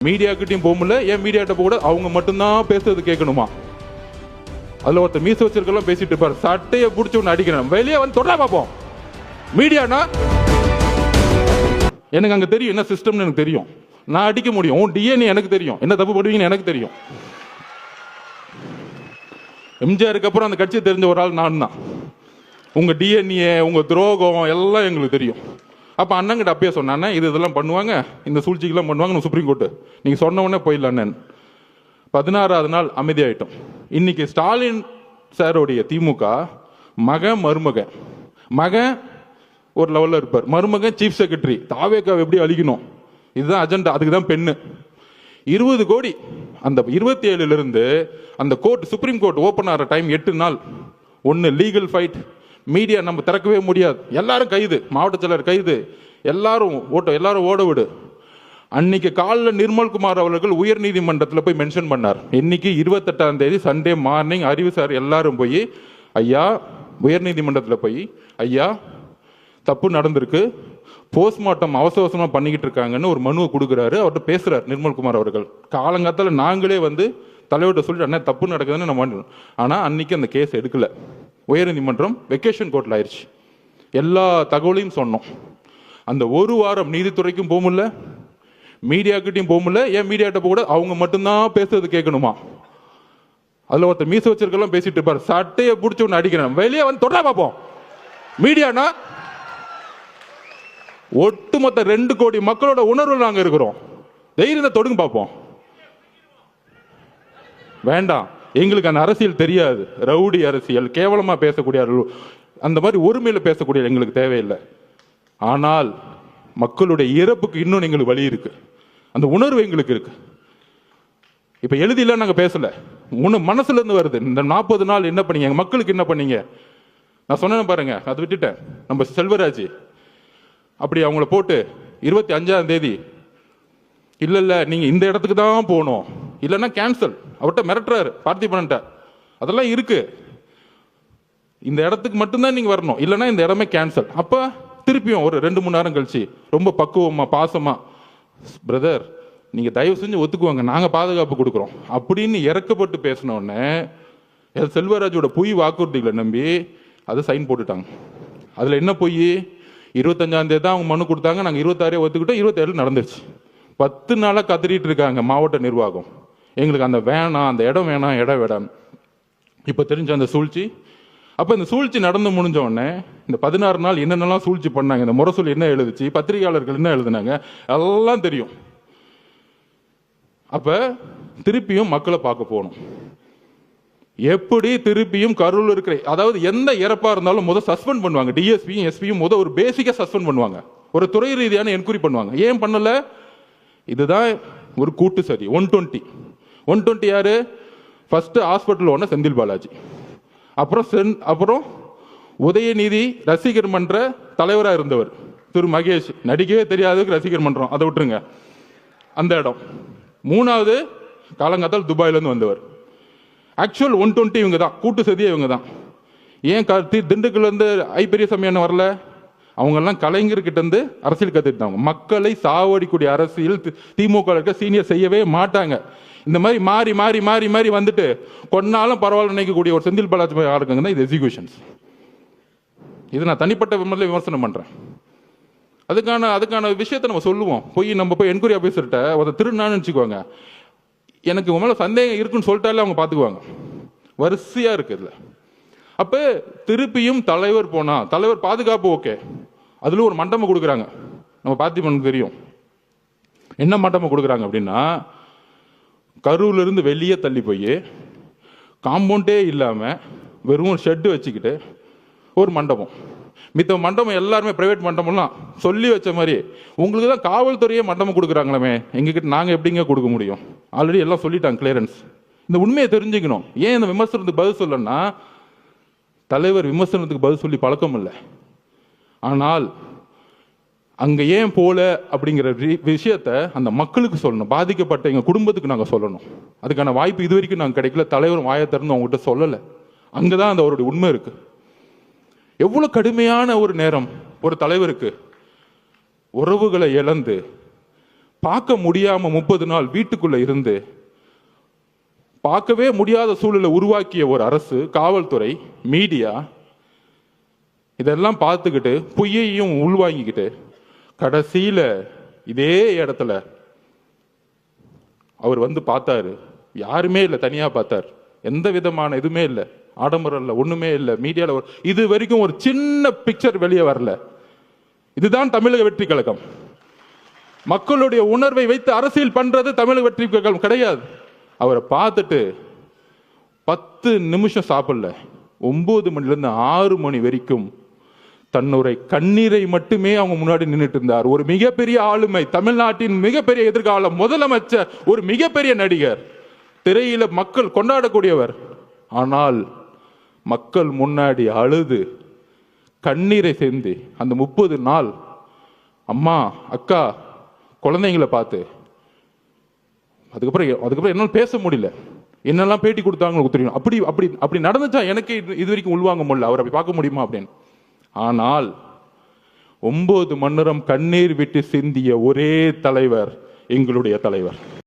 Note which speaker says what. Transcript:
Speaker 1: Media கிட்டையும் போக முடியல, ஏன் மீடியாட்ட போக கூட அவங்க மட்டும்தான் பேசுறது கேட்கணுமா? அதுல ஒருத்தர் மீச வச்சிருக்கலாம் பேசிட்டு இருப்பார், சட்டையை பிடிச்சி ஒன்று அடிக்கிறேன், வெளியே வந்து தொடர பார்ப்போம். மீடியானா எனக்கு அங்க தெரியும் என்ன சிஸ்டம்னு எனக்கு தெரியும், நான் அடிக்க முடியும். உன் டிஎன்ஏ எனக்கு தெரியும், என்ன தப்பு பண்ணுவீங்கன்னு எனக்கு தெரியும். எம்ஜிஆருக்கு அப்புறம் அந்த கட்சியை தெரிஞ்ச ஒரு ஆள் நான் தான். உங்க டிஎன்ஏ உங்க துரோகம் எல்லாம் எங்களுக்கு தெரியும். அப்போ அண்ணங்கிட்ட அப்பயே சொன்னானே இதெல்லாம் பண்ணுவாங்க, இந்த சூழ்ச்சிக்கெல்லாம் பண்ணுவாங்க சுப்ரீம் கோர்ட்டு, நீங்கள் சொன்ன உடனே போயிடலான்னு. 16வது நாள் அமைதியாயிட்டோம். இன்னைக்கு ஸ்டாலின் சாரோடைய திமுக மகன் மருமகன், மகன் ஒரு லெவலில் இருப்பார், மருமகன் சீஃப் செக்ரட்டரி, தாவேக்காவை எப்படி அழிக்கணும் இதுதான் அஜெண்டா. அதுக்கு தான் பெண்ணு 20 கோடி. அந்த 27 அந்த கோர்ட் சுப்ரீம் கோர்ட் ஓப்பன் ஆகிற டைம் 8 நாள். ஒன்று லீகல் ஃபைட், மீடியா நம்ம திறக்கவே முடியாது, எல்லாரும் கைது, மாவட்ட செயலர் கைது, எல்லாரும் ஓட விடு. அன்னைக்கு காலைல நிர்மல்குமார் அவர்கள் உயர் நீதிமன்றத்தில் போய் மென்ஷன் பண்ணார். இன்னைக்கு 28ஆம் தேதி சண்டே மார்னிங் அறிவு சார் எல்லாரும் போய் ஐயா உயர் நீதிமன்றத்தில் போய் ஐயா தப்பு நடந்திருக்கு, போஸ்ட்மார்ட்டம் அவசரமாக பண்ணிக்கிட்டு இருக்காங்கன்னு ஒரு மனுவை கொடுக்குறாரு. அவர்கிட்ட பேசுறாரு நிர்மல்குமார் அவர்கள். காலங்காலத்தில் நாங்களே வந்து தலைவர்கிட்ட சொல்லிட்டு அண்ணா தப்பு நடக்குதுன்னு நம்ம, ஆனால் அன்னைக்கு அந்த கேஸ் எடுக்கல. உயர்நீதிமன்றம் வெக்கேஷன் கோர்ட்டில் ஆயிடுச்சு. எல்லா தகவலையும் சொன்னோம். அந்த ஒரு வாரம் நீதித்துறைக்கும் போக முடியல, மீடியாக்கிட்டையும் போக முடியல, ஏன் மீடியாட்ட போக கூட அவங்க மட்டும்தான் பேசுறது கேட்கணுமா? அதில் ஒருத்தர் மீச வச்சிருக்கலாம் பேசிட்டு இருப்பார், சட்டையை பிடிச்சி ஒன்று அடிக்கிறேன், வெளியே வந்து தொடர பார்ப்போம். மீடியானா ஒட்டுமொத்த 2 கோடி மக்களோட உணர்வு நாங்கள் இருக்கிறோம். தைரியத்தை தொடுங்க பார்ப்போம். வேண்டாம், எங்களுக்கு அந்த அரசியல் தெரியாது, ரவுடி அரசியல், கேவலமா பேசக்கூடிய அந்த மாதிரி ஒருமையில பேசக்கூடிய எங்களுக்கு தேவையில்லை. ஆனால் மக்களுடைய இறப்புக்கு இன்னும் எங்களுக்கு வழி இருக்கு, அந்த உணர்வு எங்களுக்கு இருக்கு. இப்ப எழுதில நாங்க பேசல, மனசுல இருந்து வருது. இந்த 40 நாள் என்ன பண்ணீங்க, எங்க மக்களுக்கு என்ன பண்ணீங்க? நான் சொன்னேன் பாருங்க, அதை விட்டுட்டேன். நம்ம செல்வராஜ் அப்படி அவங்கள போட்டு 25ஆம் தேதி இல்ல நீங்க இந்த இடத்துக்கு தான் போகணும், இல்லைன்னா கேன்சல், அவர்கிட்ட மிரட்டுறாரு பார்த்திபன்ட்ட. அதெல்லாம் இருக்கு, இந்த இடத்துக்கு மட்டும்தான் நீங்க வரணும், இல்லைன்னா இந்த இடமே கேன்சல். அப்ப திருப்பியும் ஒரு 2-3 நேரம் கழிச்சு ரொம்ப பக்குவமா பாசமா, பிரதர் நீங்க தயவு செஞ்சு ஒத்துக்குவாங்க, நாங்க பாதுகாப்பு கொடுக்குறோம் அப்படின்னு இறக்கப்பட்டு பேசினோடனே செல்வராஜோட பொய் வாக்குறுதிகளை நம்பி அதை சைன் போட்டுட்டாங்க. அதுல என்ன பொய்? 25ஆம் தேதி தான் அவங்க மனு கொடுத்தாங்க, நாங்க 26 ஒத்துக்கிட்டோம், 27 நடந்துருச்சு. 10 நாளா கத்திரிட்டு இருக்காங்க மாவட்ட நிர்வாகம், எங்களுக்கு அந்த வேணாம், அந்த இடம் வேணாம், இடம் வேணாம். இப்ப தெரிஞ்ச அந்த சூழ்ச்சி. அப்ப இந்த சூழ்ச்சி நடந்து முடிஞ்ச உடனே இந்த 16 நாள் என்னென்னலாம் சூழ்ச்சி பண்ணாங்க, இந்த முரசொலி என்ன எழுதுச்சு, பத்திரிகையாளர்கள் என்ன எழுதுனாங்க, எல்லாம் தெரியும். அப்ப திருப்பியும் மக்களை பார்க்க போகணும். எப்படி திருப்பியும் கரூர்ல இருக்கிற, அதாவது எந்த இறப்பா இருந்தாலும் முதல் சஸ்பெண்ட் பண்ணுவாங்க, டிஎஸ்பியும் எஸ்பியும் முதல் ஒரு பேசிக்கா சஸ்பெண்ட் பண்ணுவாங்க, ஒரு துறை ரீதியான என்கொயரி பண்ணுவாங்க. ஏன் பண்ணல? இதுதான் ஒரு கூட்டு சதி. 120 யாரு? ஃபர்ஸ்ட் ஹாஸ்பிட்டல் ஒன்று செந்தில் பாலாஜி, அப்புறம் உதயநிதி ரசிகர் மன்ற தலைவராக இருந்தவர் திரு மகேஷ், நடிக்கவே தெரியாததுக்கு ரசிகர் மன்றம், அதை விட்டுருங்க அந்த இடம். 3வது காலங்காத்தால் துபாயிலேருந்து வந்தவர். ஆக்சுவல் 120 இவங்க தான், கூட்டு சதியே இவங்க தான். ஏன் திண்டுக்கல்ல இருந்து பெரியசாமி என்ன வரல? அவங்கெல்லாம் கலைஞர்கிட்ட இருந்து அரசியல் கத்துட்டாங்க. மக்களை சாவடிக்கூடிய அரசியல் திமுக சீனியர் செய்யவே மாட்டாங்க. இந்த மாதிரி மாறி மாறி மாறி மாறி வந்துட்டு கொன்னாலும் பரவாயில்ல நினைக்கக்கூடிய ஒரு செந்தில் பாலாஜி ஆளுங்க தான் இது எக்ஸிகியூஷன்ஸ். இது நான் தனிப்பட்ட விமர்சனம் பண்றேன். அதுக்கான விஷயத்தை நம்ம சொல்லுவோம். நம்ம போய் என்கொயரி ஆபீசர்கிட்ட ஒரு திருநான்னு வச்சுக்குவாங்க, எனக்கு உங்க மேல சந்தேகம் இருக்குன்னு சொல்லிட்டாலே அவங்க பாத்துக்குவாங்க. வரிசையா இருக்கு இதுல. அப்ப திருப்பியும் தலைவர் போனா, தலைவர் பாதுகாப்பு ஓகே, அதுல ஒரு மண்டபம் கொடுக்குறாங்க. நம்ம பார்த்திபனுக்கு தெரியும் என்ன மண்டபம் கொடுக்குறாங்க அப்படின்னா, கரூர்ல இருந்து வெளியே தள்ளி போய் காம்பவுண்டே இல்லாம வெறும் ஒரு ஷெட்டு வச்சுக்கிட்டு ஒரு மண்டபம். மித்த மண்டபம் எல்லாருமே பிரைவேட் மண்டபம்லாம் சொல்லி வச்ச மாதிரி, உங்களுக்கு தான் காவல்துறையே மண்டபம் கொடுக்குறாங்களே, எங்ககிட்ட நாங்கள் எப்படிங்க கொடுக்க முடியும்? ஆல்ரெடி எல்லாம் சொல்லிட்டாங்க கிளியரன்ஸ். இந்த உண்மையை தெரிஞ்சுக்கணும். ஏன் இந்த விமர்சனத்துக்கு பதில் சொல்லணும்னா, தலைவர் விமர்சனத்துக்கு பதில் சொல்லி பழக்கம் இல்லை, ஆனால் அங்க ஏன் போல அப்படிங்கிற விஷயத்த அந்த மக்களுக்கு சொல்லணும், பாதிக்கப்பட்ட எங்க குடும்பத்துக்கு நாங்கள் சொல்லணும். அதுக்கான வாய்ப்பு இது வரைக்கும் நாங்கள் கிடைக்கல. தலைவர் வாயை திறந்து அவங்ககிட்ட சொல்லலை. அங்கதான் அந்த அவருடைய உண்மை இருக்கு. எவ்வளவு கடுமையான ஒரு நேரம் ஒரு தலைவருக்கு, உறவுகளை இழந்து பார்க்க முடியாம 30 நாள் வீட்டுக்குள்ள இருந்து பார்க்கவே முடியாத சூழலை உருவாக்கிய ஒரு அரசு, காவல்துறை, மீடியா இதெல்லாம் பார்த்துக்கிட்டு பொய்யையும் உள்வாங்கிக்கிட்டு கடைசியில இதே இடத்துல அவர் வந்து பார்த்தாரு. யாருமே இல்லை, தனியா பார்த்தார். எந்த விதமான இதுவுமே இல்லை, ஆடம்பரம் இல்லை, ஒண்ணுமே இல்லை. மீடியாவில் இது வரைக்கும் ஒரு சின்ன பிக்சர் வெளியே வரல. இதுதான் தமிழக வெற்றி கழகம். மக்களுடைய உணர்வை வைத்து அரசியல் பண்றது தமிழக வெற்றி கழகம் கிடையாது. அவரை பார்த்துட்டு 10 நிமிஷம் சாப்பிடல, 9 மணிலிருந்து 6 மணி வரைக்கும் தன்னுடைய கண்ணீரை மட்டுமே அவங்க முன்னாடி நின்றுட்டு இருந்தார். ஒரு மிகப்பெரிய ஆளுமை, தமிழ்நாட்டின் மிகப்பெரிய எதிர்காலம், முதலமைச்சர், ஒரு மிகப்பெரிய நடிகர், திரையில மக்கள் கொண்டாடக்கூடியவர். ஆனால் மக்கள் முன்னாடி அழுது கண்ணீரை சேர்ந்து அந்த 30 நாள் அம்மா, அக்கா, குழந்தைங்களை பார்த்து அதுக்கப்புறம் என்னால் பேச முடியல. என்னெல்லாம் பேட்டி கொடுத்தாங்கன்னு தெரியும். அப்படி அப்படி அப்படி நடந்துச்சா எனக்கு இது வரைக்கும் உள்வாங்க முடியல. அவர் அப்படி பார்க்க முடியுமா அப்படின்னு. ஆனால் 9 மணி நேரம் கண்ணீர் விட்டு சிந்திய ஒரே தலைவர் எங்களுடைய தலைவர்.